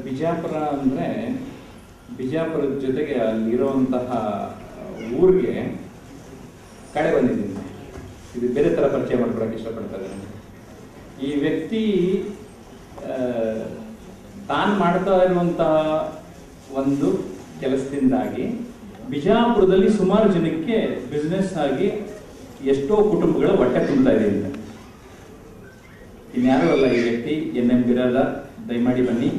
ಬಿಜಾಪುರ ಅಂದರೆ ಬಿಜಾಪುರದ ಜೊತೆಗೆ ಅಲ್ಲಿರುವಂತಹ ಊರಿಗೆ ಕಡೆ ಬಂದಿದ್ದೀನಿ. ಇದು ಬೇರೆ ಥರ ಪರಿಚಯ ಮಾಡ್ಕೊಳಕ್ಕೆ ಇಷ್ಟಪಡ್ತಾರೆ. ಈ ವ್ಯಕ್ತಿ ತಾನು ಮಾಡ್ತಾ ಇರುವಂತಹ ಒಂದು ಕೆಲಸದಿಂದಾಗಿ ಬಿಜಾಪುರದಲ್ಲಿ ಸುಮಾರು ಜನಕ್ಕೆ ಬಿಸ್ನೆಸ್ ಆಗಿ ಎಷ್ಟೋ ಕುಟುಂಬಗಳ ಹೊಟ್ಟೆ ತುಂಬ್ತಾ ಇದೆ ಅಂತ. ಇನ್ಯಾರೂ ಅಲ್ಲ ಈ ವ್ಯಕ್ತಿ, NM ಬಿರಾದಾರ್. ದಯಮಾಡಿ ಬನ್ನಿ.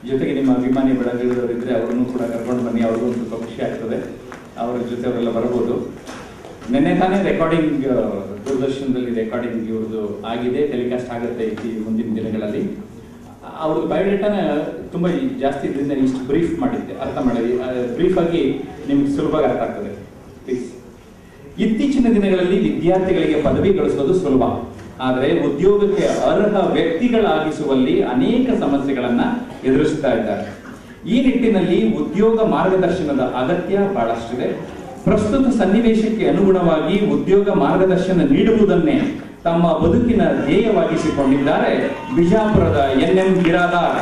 ಜೊತೆಗೆ ನಿಮ್ಮ ಅಭಿಮಾನಿ ಬೆಳಗಿರೋರಿದ್ರೆ ಅವ್ರನ್ನೂ ಕೂಡ ಕರ್ಕೊಂಡು ಬನ್ನಿ, ಅವ್ರಿಗೂ ಸ್ವಲ್ಪ ಖುಷಿ ಆಗ್ತದೆ. ಅವರ ಜೊತೆ ಅವರೆಲ್ಲ ಬರ್ಬೋದು. ನಿನ್ನೆ ತಾನೇ ರೆಕಾರ್ಡಿಂಗ್ ದೂರದರ್ಶನದಲ್ಲಿ ರೆಕಾರ್ಡಿಂಗ್ ಇವ್ರದ್ದು ಆಗಿದೆ, ಟೆಲಿಕಾಸ್ಟ್ ಆಗುತ್ತೆ ಈ ಮುಂದಿನ ದಿನಗಳಲ್ಲಿ. ಅವ್ರದ್ದು ಬಯೋಡೇಟಾನ ತುಂಬ ಜಾಸ್ತಿ ಇದರಿಂದ ಇಷ್ಟು ಬ್ರೀಫ್ ಮಾಡಿದ್ದೆ, ಅರ್ಥ ಮಾಡಿ ಬ್ರೀಫಾಗಿ ನಿಮ್ಗೆ ಸುಲಭವಾಗಿ ಅರ್ಥ ಆಗ್ತದೆ ಪ್ಲೀಸ್. ಇತ್ತೀಚಿನ ದಿನಗಳಲ್ಲಿ ವಿದ್ಯಾರ್ಥಿಗಳಿಗೆ ಪದವಿ ಗಳಿಸೋದು ಸುಲಭ, ಆದರೆ ಉದ್ಯೋಗಕ್ಕೆ ಅರ್ಹ ವ್ಯಕ್ತಿಗಳಾಗಿಸುವಲ್ಲಿ ಅನೇಕ ಸಮಸ್ಯೆಗಳನ್ನ ಎದುರಿಸ್ತಾ ಇದ್ದಾರೆ. ಈ ನಿಟ್ಟಿನಲ್ಲಿ ಉದ್ಯೋಗ ಮಾರ್ಗದರ್ಶನದ ಅಗತ್ಯ ಬಹಳಷ್ಟಿದೆ. ಪ್ರಸ್ತುತ ಸನ್ನಿವೇಶಕ್ಕೆ ಅನುಗುಣವಾಗಿ ಉದ್ಯೋಗ ಮಾರ್ಗದರ್ಶನ ನೀಡುವುದನ್ನೇ ತಮ್ಮ ಬದುಕಿನ ಧ್ಯೇಯವಾಗಿಸಿಕೊಂಡಿದ್ದಾರೆ ಬಿಜಾಪುರದ NM ಬಿರಾದಾರ್.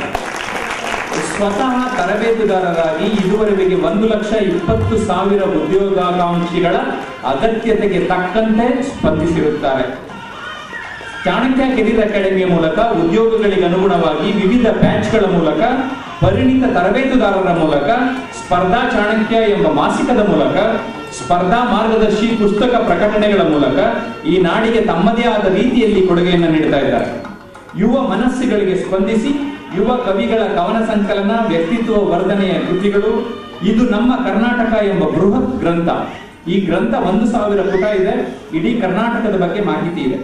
ಸ್ವತಃ ತರಬೇತುದಾರರಾಗಿ ಇದುವರೆಗೆ 1,20,000 ಉದ್ಯೋಗಾಕಾಂಕ್ಷಿಗಳ ಅಗತ್ಯತೆಗೆ ತಕ್ಕಂತೆ ಸ್ಪಂದಿಸಿರುತ್ತಾರೆ. ಚಾಣಕ್ಯ ಕೆರಿಯರ್ ಅಕಾಡೆಮಿಯ ಮೂಲಕ ಉದ್ಯೋಗಗಳಿಗೆ ಅನುಗುಣವಾಗಿ ವಿವಿಧ ಬ್ಯಾಚ್ಗಳ ಮೂಲಕ, ಪರಿಣಿತ ತರಬೇತುದಾರರ ಮೂಲಕ, ಸ್ಪರ್ಧಾ ಚಾಣಕ್ಯ ಎಂಬ ಮಾಸಿಕದ ಮೂಲಕ, ಸ್ಪರ್ಧಾ ಮಾರ್ಗದರ್ಶಿ ಪುಸ್ತಕ ಪ್ರಕಟಣೆಗಳ ಮೂಲಕ ಈ ನಾಡಿಗೆ ತಮ್ಮದೇ ಆದ ರೀತಿಯಲ್ಲಿ ಕೊಡುಗೆಯನ್ನು ನೀಡ್ತಾ ಇದ್ದಾರೆ. ಯುವ ಮನಸ್ಸುಗಳಿಗೆ ಸ್ಪಂದಿಸಿ ಯುವ ಕವಿಗಳ ಕವನ ಸಂಕಲನ, ವ್ಯಕ್ತಿತ್ವ ವರ್ಧನೆಯ ಕೃತಿಗಳು, ಇದು ನಮ್ಮ ಕರ್ನಾಟಕ ಎಂಬ ಬೃಹತ್ ಗ್ರಂಥ. ಈ ಗ್ರಂಥ 1,000 ಪುಟ ಇದೆ. ಇಡೀ ಕರ್ನಾಟಕದ ಬಗ್ಗೆ ಮಾಹಿತಿ ಇದೆ.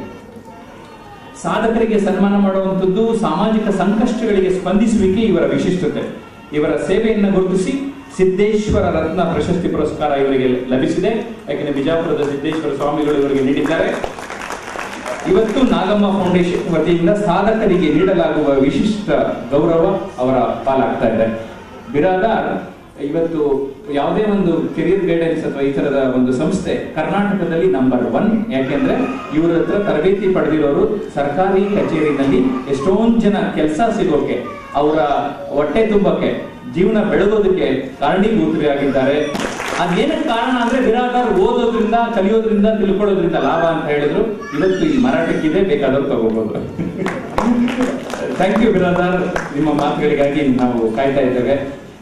ಸಾಧಕರಿಗೆ ಸನ್ಮಾನ ಮಾಡುವಂಥದ್ದು, ಸಾಮಾಜಿಕ ಸಂಕಷ್ಟಗಳಿಗೆ ಸ್ಪಂದಿಸುವಿಕೆ ಇವರ ವಿಶಿಷ್ಟತೆ. ಇವರ ಸೇವೆಯನ್ನು ಗುರುತಿಸಿ ಸಿದ್ದೇಶ್ವರ ರತ್ನ ಪ್ರಶಸ್ತಿ ಪುರಸ್ಕಾರ ಇವರಿಗೆ ಲಭಿಸಿದೆ. ಯಾಕೆಂದರೆ ಬಿಜಾಪುರದ ಸಿದ್ದೇಶ್ವರ ಸ್ವಾಮಿಗಳು ಇವರಿಗೆ ನೀಡಿದ್ದಾರೆ. ಇವತ್ತು ನಾಗಮ್ಮ ಫೌಂಡೇಶನ್ ವತಿಯಿಂದ ಸಾಧಕರಿಗೆ ನೀಡಲಾಗುವ ವಿಶಿಷ್ಟ ಗೌರವ ಅವರ ಪಾಲಾಗ್ತಾ ಇದೆ. ಬಿರಾದಾರ್ ಇವತ್ತು ಯಾವುದೇ ಒಂದು ಕೆರಿಯರ್ ಗೈಡೆನ್ಸ್ ಅಥವಾ ಈ ತರದ ಒಂದು ಸಂಸ್ಥೆ ಕರ್ನಾಟಕದಲ್ಲಿ ನಂಬರ್ 1. ಯಾಕೆಂದ್ರೆ ಇವರ ಹತ್ರ ತರಬೇತಿ ಪಡೆದಿರೋರು ಸರ್ಕಾರಿ ಕಚೇರಿನಲ್ಲಿ ಎಷ್ಟೊಂದು ಜನ ಕೆಲಸ ಸಿಗೋಕೆ, ಅವರ ಹೊಟ್ಟೆ ತುಂಬಕ್ಕೆ, ಜೀವನ ಬೆಳಗೋದಕ್ಕೆ ಕಾರಣೀಭೂತರಾಗಿದ್ದಾರೆ. ಅದೇನಕ್ಕೆ ಕಾರಣ ಅಂದ್ರೆ ಬಿರಾದಾರ್ ಓದೋದ್ರಿಂದ, ಕಲಿಯೋದ್ರಿಂದ, ತಿಳ್ಕೊಳ್ಳೋದ್ರಿಂದ ಲಾಭ ಅಂತ ಹೇಳಿದ್ರು. ಇವತ್ತು ಈ ಮರಾಠಕ್ಕಿದೆ, ಬೇಕಾದವ್ರು ತಗೋಬಹುದು. ಥ್ಯಾಂಕ್ ಯು ಬಿರಾದಾರ್, ನಿಮ್ಮ ಮಾತುಗಳಿಗಾಗಿ ನಾವು ಕಾಯ್ತಾ ಇದ್ದೇವೆ.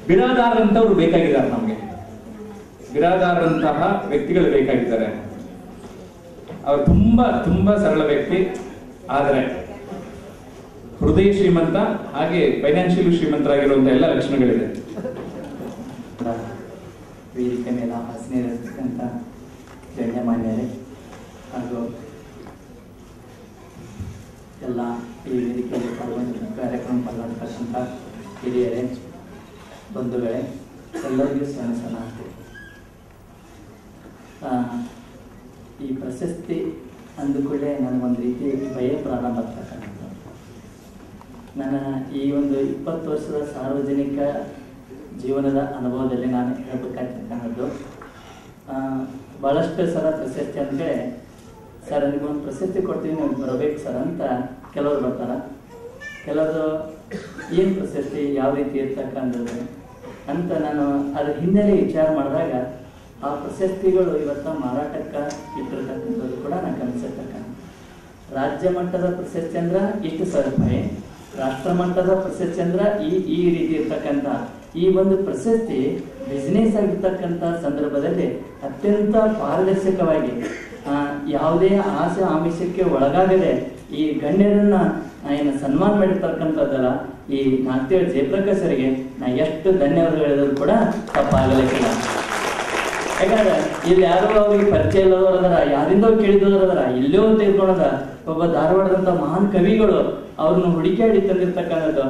ಬಿರಾದಾರ್ ಅಂತವ್ರು ಬೇಕಾಗಿದ್ದಾರೆ ನಮ್ಗೆ. ಬಿರಾದಾರ್ ಅಂತಹ ವ್ಯಕ್ತಿಗಳು ಬೇಕಾಗಿದ್ದಾರೆ. ಅವ್ರು ತುಂಬಾ ಸರಳ ವ್ಯಕ್ತಿ, ಆದರೆ ಹೃದಯ ಶ್ರೀಮಂತ, ಹಾಗೆ ಫೈನಾನ್ಷಿಯಲಿ ಶ್ರೀಮಂತರಾಗಿರುವಂತಹ ಎಲ್ಲ ಲಕ್ಷಣಗಳಿದೆ. ವೇದಿಕೆ ಮೇಲೆ ಆಸೀನರಿರ್ತಕ್ಕಂಥ ಗಣ್ಯಮಾನ್ಯರೇ ಹಾಗೂ ಎಲ್ಲ ಈ ವೇದಿಕೆಯಲ್ಲಿ ಕಾರ್ಯಕ್ರಮ ಪಾಲ್ಗೊಳ್ತಕ್ಕಂಥ ಹಿರಿಯರೇ, ಬಂಧುಗಳೇ, ಎಲ್ಲರಿಗೂ ಸಣ್ಣ ಈ ಪ್ರಶಸ್ತಿ ಅಂದುಕೊಳ್ಳೆ ನನಗೊಂದು ರೀತಿ ಭಯ ಪ್ರಾರಂಭ ಆಗ್ತಕ್ಕಂಥದ್ದು. ನನ್ನ ಈ ಒಂದು 20 ವರ್ಷದ ಸಾರ್ವಜನಿಕ ಜೀವನದ ಅನುಭವದಲ್ಲಿ ನಾನು ಹೇಳಬೇಕಾಗ್ತಕ್ಕಂಥದ್ದು, ಭಾಳಷ್ಟು ಸಲ ಪ್ರಶಸ್ತಿ ಅಂದರೆ ಸರ್ ನಿಮಗೊಂದು ಪ್ರಶಸ್ತಿ ಕೊಡ್ತೀವಿ, ನೀವು ಬರಬೇಕು ಸರ್ ಅಂತ ಕೆಲವರು ಬರ್ತಾರೆ. ಕೆಲವರು ಏನು ಪ್ರಶಸ್ತಿ, ಯಾವ ರೀತಿ ಇರ್ತಕ್ಕಂಥದ್ದು ಅಂತ ನಾನು ಅದ್ರ ಹಿನ್ನೆಲೆ ವಿಚಾರ ಮಾಡಿದಾಗ ಆ ಪ್ರಶಸ್ತಿಗಳು ಇವತ್ತು ಮಾರಾಟಕ್ಕೆ ಇಟ್ಟಿರ್ತಕ್ಕಂಥದ್ದು ಕೂಡ ನಾನು ಗಮನಿಸಿರ್ತಕ್ಕಂಥ. ರಾಜ್ಯ ಮಟ್ಟದ ಪ್ರಶಸ್ತಿ ಅಂದ್ರೆ ಇಷ್ಟು ಸಾವಿರ ರೂಪಾಯಿ, ರಾಷ್ಟ್ರ ಮಟ್ಟದ ಪ್ರಶಸ್ತಿ ಅಂದ್ರೆ ಈ ರೀತಿ ಇರ್ತಕ್ಕಂಥ ಈ ಒಂದು ಪ್ರಶಸ್ತಿ ಬಿಸ್ನೆಸ್ ಆಗಿರ್ತಕ್ಕಂಥ ಸಂದರ್ಭದಲ್ಲಿ ಅತ್ಯಂತ ಪಾರದರ್ಶಕವಾಗಿ ಯಾವುದೇ ಆಸೆ ಆಮಿಷಕ್ಕೆ ಒಳಗಾಗದೆ ಈ ಗಣ್ಯರನ್ನ ಏನು ಸನ್ಮಾನ ಮಾಡಿರ್ತಕ್ಕಂಥದ್ದಲ್ಲ, ಈ ನಾಗ್ತೇಳ್ ಜಯಪ್ರಕಾಶರಿಗೆ ನಾ ಎಷ್ಟು ಧನ್ಯವಾದ ಹೇಳಿದ್ರು ಕೂಡ ತಪ್ಪಾಗಲಿಕ್ಕಿಲ್ಲ. ಯಾಕಂದ್ರೆ ಇಲ್ಲಿ ಯಾರೋ ಅವ್ರಿಗೆ ಪರಿಚಯ ಇಲ್ಲದವರದಾರ, ಯಾರಿಂದೋ ಕೇಳಿದವರದಾರ, ಇಲ್ಲೋ ತೆಗೆದುಕೊಳ್ಳೋದ ಒಬ್ಬ ಧಾರವಾಡದಂತ ಮಹಾನ್ ಕವಿಗಳು ಅವ್ರನ್ನ ಹುಡುಕಾಡಿ ತಂದಿರ್ತಕ್ಕಂಥದ್ದು,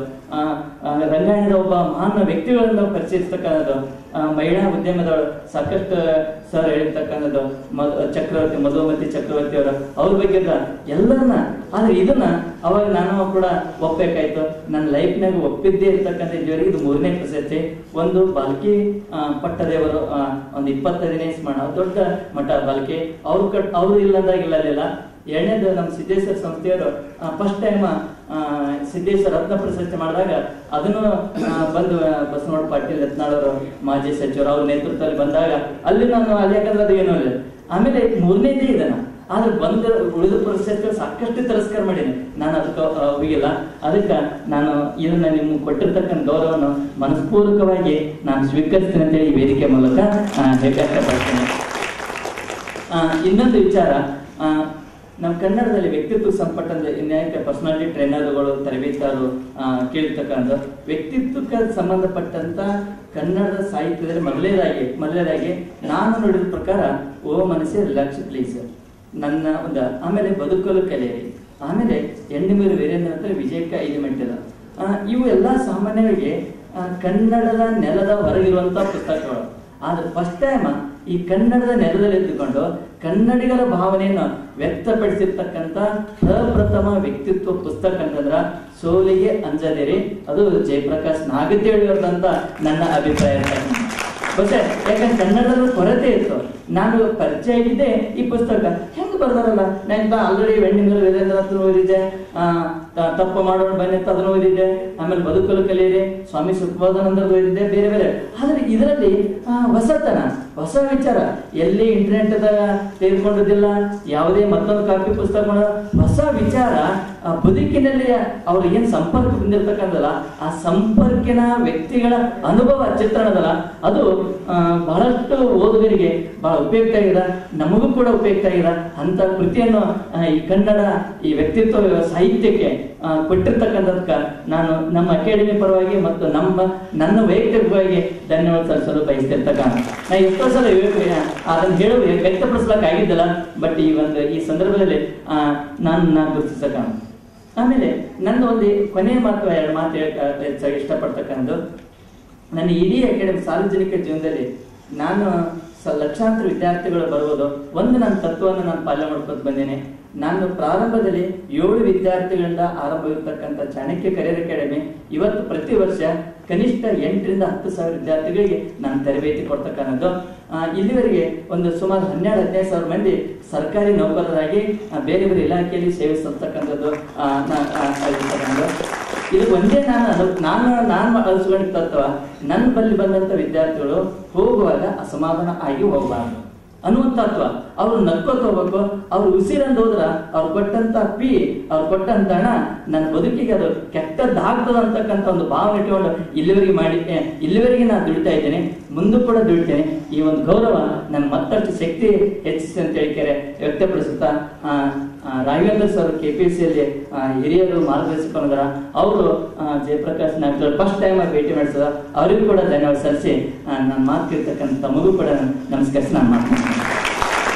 ರಂಗಾಯಣದ ಒಬ್ಬ ಮಹಾನ್ ವ್ಯಕ್ತಿಗಳನ್ನ ಪರಿಚಯಿಸ್ತಕ್ಕಂಥದ್ದು, ಮಹಿಳಾ ಉದ್ಯಮದವರು ಸಾಕಷ್ಟು ಸರ್ ಹೇಳಿರ್ತಕ್ಕಂಥದ್ದು, ಚಕ್ರವರ್ತಿ ಮಧುಮತಿ ಚಕ್ರವರ್ತಿ ಅವ್ರ ಬಗ್ಗೆ ಎಲ್ಲರನ್ನ. ಆದ್ರೆ ಇದನ್ನ ಅವಾಗ ನಾನು ಕೂಡ ಒಪ್ಪಬೇಕಾಯ್ತು. ನನ್ನ ಲೈಫ್ನಾಗ ಒಪ್ಪಿದ್ದೇ ಇರ್ತಕ್ಕಂಥ ಇದುವರೆಗೆ ಇದು 3ನೇ ಪ್ರಶಸ್ತಿ. ಒಂದು ಬಾಲ್ಕಿ ಪಟ್ಟದೇವರು ಒಂದು 25ನೇ ಸ್ಮರಣ, ದೊಡ್ಡ ಮಠ ಬಾಲ್ಕಿ, ಅವ್ರು ಇಲ್ಲಂದಾಗ ಇಲ್ಲಲಿಲ್ಲ. ಎರಡನೇದು ನಮ್ಮ ಸಿದ್ದೇಶ್ವರ ಸಂಸ್ಥೆಯವರು ಫಸ್ಟ್ ಟೈಮ್ ಸಿದ್ದೇಶ್ವರ ರತ್ನ ಪ್ರಶಸ್ತಿ ಮಾಡಿದಾಗ ಅದನ್ನು ಬಂದು ಬಸವನಗೌಡ ಪಾಟೀಲ್ ಯತ್ನಾಳ್ ಅವರು ಮಾಜಿ ಸಚಿವರು ಅವ್ರ ನೇತೃತ್ವದಲ್ಲಿ ಬಂದಾಗ ಅಲ್ಲಿ ನಾನು ಅಲ್ಲಿ ಯಾಕಂದ್ರೆ ಅದು ಏನೂ ಇಲ್ಲ. ಆಮೇಲೆ ಮೂರನೇದೇ ಇದನ್ನ ಆದ್ರೆ ಬಂದ ಉಳಿದ ಪ್ರಶಸ್ತಿ ಸಾಕಷ್ಟು ತಿರಸ್ಕಾರ ಮಾಡೀನಿ, ನಾನು ಅದಕ್ಕೆ ಹೋಗಿಲ್ಲ. ಅದಕ್ಕೆ ನಾನು ಇದನ್ನ ನಿಮ್ಗೆ ಕೊಟ್ಟಿರ್ತಕ್ಕಂಥ ಗೌರವವನ್ನು ಮನಸ್ಪೂರ್ವಕವಾಗಿ ನಾನು ಸ್ವೀಕರಿಸ್ತೀನಿ ಅಂತೇಳಿ ಈ ವೇದಿಕೆ ಮೂಲಕ ವ್ಯಕ್ತಪಡ್ತೀನಿ. ಇನ್ನೊಂದು ವಿಚಾರ, ನಮ್ಮ ಕನ್ನಡದಲ್ಲಿ ವ್ಯಕ್ತಿತ್ವ ಸಂಪರ್ಕದ ಅನೇಕ ಪರ್ಸನಾಲಿಟಿ ಟ್ರೈನರ್ಗಳು ತರಬೇತಿದಾರರು ಕೇಳಿರ್ತಕ್ಕಂಥ ವ್ಯಕ್ತಿತ್ವಕ್ಕೆ ಸಂಬಂಧಪಟ್ಟಂತ ಕನ್ನಡದ ಸಾಹಿತ್ಯದಲ್ಲಿ ಮೊದಲನೇದಾಗಿ ನಾನು ನೋಡಿದ ಪ್ರಕಾರ ಓ ಮನಸ್ಸೇ ಲಕ್ಷ ಪ್ಲೀಸ್ ನನ್ನ ಒಂದು, ಆಮೇಲೆ ಬದುಕಲು ಕಲಿಯಿರಿ, ಆಮೇಲೆ ಎಣ್ಣೆಮೀರು ವೀರೇಂದ್ರ ಹತ್ರ ವಿಜಯಕ್ಕೆ 5 ಮೆಟ್ಟಿಲ. ಇವು ಎಲ್ಲ ಸಾಮಾನ್ಯವಾಗಿ ಕನ್ನಡದ ನೆಲದ ಹೊರಗಿರುವಂತಹ ಪುಸ್ತಕಗಳು. ಆದ್ರೆ ಫಸ್ಟ್ ಟೈಮ್ ಈ ಕನ್ನಡದ ನೆಲದಲ್ಲಿ ಎದ್ದುಕೊಂಡು ಕನ್ನಡಿಗರ ಭಾವನೆಯನ್ನು ವ್ಯಕ್ತಪಡಿಸಿರ್ತಕ್ಕಂಥ ಪ್ರಪ್ರಥಮ ವ್ಯಕ್ತಿತ್ವ ಪುಸ್ತಕ ಅಂತಂದ್ರ ಸೋಲಿಗೆ ಅಂಜದಿರಿ, ಅದು ಜಯಪ್ರಕಾಶ್ ನಾಗತಿಯವರಂತ ನನ್ನ ಅಭಿಪ್ರಾಯ. ಮತ್ತೆ ಯಾಕಂದ್ರೆ ಕನ್ನಡದ ಕೊರತೆ ಇತ್ತು, ನಾನು ಪರಿಚಯ ಆಗಿದ್ದೆ ಈ ಪುಸ್ತಕ ಹೆಂಗ್ ಬರ್ದಾರಲ್ಲ, ನಾನು ಆಲ್ರೆಡಿ ವೆಂಡಿಂಗರ್ ವೀರೇಂದ್ರ ಹತ್ರ ಓದಿದ್ದೆ, ತಪ್ಪು ಮಾಡೋಣ ಬನ್ನಿ ಅಂತ ಅದನ್ನು ಓದಿದ್ದೆ, ಆಮೇಲೆ ಬದುಕಲು ಕಲಿಯಿರಿ ಸ್ವಾಮಿ ಸುಖಬೋಧಾನಂದ ಓದಿದ್ದೆ, ಬೇರೆ ಬೇರೆ. ಆದ್ರೆ ಇದರಲ್ಲಿ ಹೊಸತನ, ಹೊಸ ವಿಚಾರ, ಎಲ್ಲಿ ಇಂಟರ್ನೆಟ್ ತೆಗೆದುಕೊಂಡಿದ್ದಿಲ್ಲ, ಯಾವುದೇ ಮತ್ತೊಂದು ಕಾಪಿ ಪುಸ್ತಕ, ಹೊಸ ವಿಚಾರ ಬದುಕಿನಲ್ಲಿ ಅವ್ರು ಏನ್ ಸಂಪರ್ಕ ಬಂದಿರ್ತಕ್ಕಂಥಲ್ಲ ಆ ಸಂಪರ್ಕಿನ ವ್ಯಕ್ತಿಗಳ ಅನುಭವ ಚಿತ್ರಣದಲ್ಲ, ಅದು ಬಹಳಷ್ಟು ಓದುಗರಿಗೆ ಬಹಳ ಉಪಯುಕ್ತ ಆಗಿದೆ, ನಮಗೂ ಕೂಡ ಉಪಯುಕ್ತ ಆಗಿದೆ. ಅಂತ ಕೃತಿಯನ್ನು ಈ ಕನ್ನಡ ಈ ವ್ಯಕ್ತಿತ್ವ ಸಾಹಿತ್ಯಕ್ಕೆ ಕೊಟ್ಟಿರ್ತಕ್ಕಂಥದ್ಕ ನಾನು ನಮ್ಮ ಅಕಾಡೆಮಿ ಪರವಾಗಿ ಮತ್ತು ನನ್ನ ವೈಯಕ್ತಿಕವಾಗಿ ಧನ್ಯವಾದ ಸಲ್ಲಿಸಲು ಬಯಸ್ತಿರ್ತಕ್ಕಂಥ. ನಾ ಎಷ್ಟೋ ಸಲ ಅದನ್ನು ಹೇಳುವ ವ್ಯಕ್ತಪಡಿಸ್ಲಕ್ ಆಗಿದ್ದಲ್ಲ, ಬಟ್ ಈ ಸಂದರ್ಭದಲ್ಲಿ ನಾನು ಗುರುತಿಸಕ. ಆಮೇಲೆ ನನ್ನ ಒಂದು ಕೊನೆಯ ಮಾತು 2 ಮಾತು ಹೆಚ್ಚಾಗಿ ಇಷ್ಟಪಡ್ತಕ್ಕಂಥ, ನನ್ನ ಇಡೀ ಅಕಾಡೆಮಿ ಸಾರ್ವಜನಿಕ ಜೀವನದಲ್ಲಿ ನಾನು ಲಕ್ಷಾಂತರ ವಿದ್ಯಾರ್ಥಿಗಳು ಬರ್ಬೋದು, ಒಂದು ನನ್ನ ತತ್ವವನ್ನು ನಾನು ಪಾಲನೆ ಮಾಡ್ಕೊತ ಬಂದೇನೆ. ನಾನು ಪ್ರಾರಂಭದಲ್ಲಿ 7 ವಿದ್ಯಾರ್ಥಿಗಳಿಂದ ಆರಂಭವಿರ್ತಕ್ಕಂಥ ಚಾಣಕ್ಯ ಕರಿಯರ್ ಅಕಾಡೆಮಿ ಇವತ್ತು ಪ್ರತಿ ವರ್ಷ ಕನಿಷ್ಠ 8,000 ರಿಂದ 10,000 ವಿದ್ಯಾರ್ಥಿಗಳಿಗೆ ನಾನು ತರಬೇತಿ ಕೊಡ್ತಕ್ಕಂಥದ್ದು. ಇಲ್ಲಿವರೆಗೆ ಒಂದು ಸುಮಾರು 12,000-15,000 ಮಂದಿ ಸರ್ಕಾರಿ ನೌಕರರಾಗಿ ಬೇರೆ ಬೇರೆ ಇಲಾಖೆಯಲ್ಲಿ ಸೇವೆ ಸಲ್ತಕ್ಕಂಥದ್ದು ಇದು ಒಂದೇ ನಾನು ಅಳಿಸ್ಕೊಂಡಿದ್ದ ತತ್ವ. ನನ್ನ ಬಳಿ ಬಂದಂತ ವಿದ್ಯಾರ್ಥಿಗಳು ಹೋಗುವಾಗ ಅಸಮಾಧಾನ ಆಗಿ ಹೋಗಬಾರ್ದು ಅನ್ನುವಂತ ತತ್ವ. ಅವ್ರು ನಕ್ಕೋತ ಹೋಗ್ಬೇಕು, ಅವ್ರು ಉಸಿರಂದು ಹೋದ್ರ ಅವ್ರು ಕೊಟ್ಟಂತ ಅವ್ರು ಕೊಟ್ಟಂತ ಹಣ ನನ್ನ ಬದುಕಿಗೆ ಅದು ಕೆಟ್ಟದ್ದಾಗ್ತದ ಅಂತಕ್ಕಂಥ ಒಂದು ಭಾವನೆ ಇಟ್ಕೊಂಡು ಇಲ್ಲಿವರೆಗೆ ನಾನು ದುಡಿತಾ ಇದ್ದೇನೆ, ಮುಂದೂ ಕೂಡ ದುಡಿತೇನೆ. ಈ ಒಂದು ಗೌರವ ನನ್ನ ಮತ್ತಷ್ಟು ಶಕ್ತಿ ಹೆಚ್ಚಿಸಿ ಅಂತ ಹೇಳಿಕೆರೆ ವ್ಯಕ್ತಪಡಿಸುತ್ತಾ, ರಾಘವೇಂದ್ರ ಸರ್ KPSCಯಲ್ಲಿ ಹಿರಿಯರು ಮಾರ್ಗದರ್ಶಕರ ಅವರು ಜಯಪ್ರಕಾಶ್ ನಾಗರಾಜ್ ಫಸ್ಟ್ ಟೈಮ್ ಭೇಟಿ ಮಾಡಿಸಿದ, ಅವರಿಗೂ ಕೂಡ ಧನ್ಯವಾದ ಸಲ್ಲಿಸಿ ನನ್ನ ಮಾತು ಕೇಳ್ತಕ್ಕಂಥ ತಮಗೂ ಕೂಡ ನಮಸ್ಕರಿಸಿ ನಾನು ಮಾತನಾಡ್ತೀನಿ.